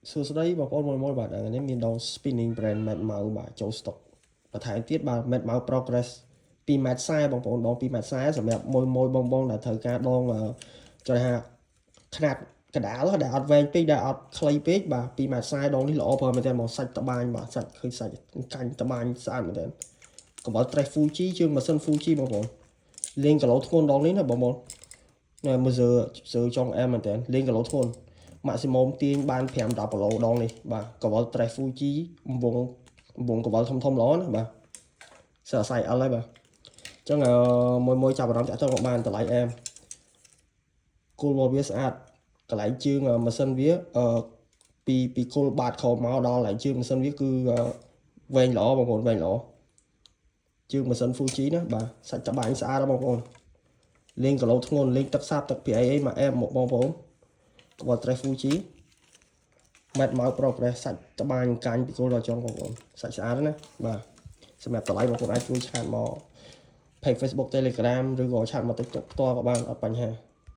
សួស្តីបងប្អូនមួយបាទថ្ងៃនេះមានដង spinning brand Mad Mouse បាទចូល stock បន្ថែមទៀតបាទ Mad Mouse Progress 2m40បងប្អូនដង 2m40 សម្រាប់មួយបងដែលត្រូវការដងចង់ថាຂະຫນាតកដាលដែលអត់វែងពេកដែលអត់ខ្លីពេកបាទ 2m40 ដងនេះល្អព្រមមែនតើមកសាច់ត្បាញបាទសាច់ឃើញសាច់កាញ់ត្បាញស្អាតមែនតើកង្វល់ Trace Fuji ជើងម៉ាស៊ីន Fuji បងប្អូនលេងគីឡូធ្ងន់ដងនេះណាបងប្អូនមើលសើចង់អែមមែនតើលេងគីឡូធ្ងន់ maximum ទាញបាន5 10គីឡូដងនេះបាទកង្វល់ Trace Fuji វងកង្វល់ធំល្អណាបាទសើអាស្រ័យអលហើយបាទអញ្ចឹងមួយចាប់អារម្មណ៍តាក់ទងមកបានតម្លៃអែមគោលរបស់វាស្អាតកន្លែងជើងម៉ាស៊ីនវាពីគោលបាតក្រោមមកដល់កន្លែងជើងម៉ាស៊ីនវាគឺវែងល្អបងប្អូនវែងល្អជើងម៉ាស៊ីន Fuji ណាបាទសាច់ត្បាញស្អាតបងប្អូនលេងគីឡូធ្ងន់លេងទឹកសាបទឹកពីអីមកអែមមកបងប្អូនកង្វល់ Trace Fuji Mad Mouse Progress សាច់ត្បាញកាញ់ពីគោលដល់ចុងបងប្អូនសាច់ស្អាតណាបាទសម្រាប់តម្លៃបងប្អូនអាចជួយឆាតមក Page Facebook Telegram ឬក៏ឆាតមក TikTok ផ្ទាល់ក៏បានអត់បញ្ហា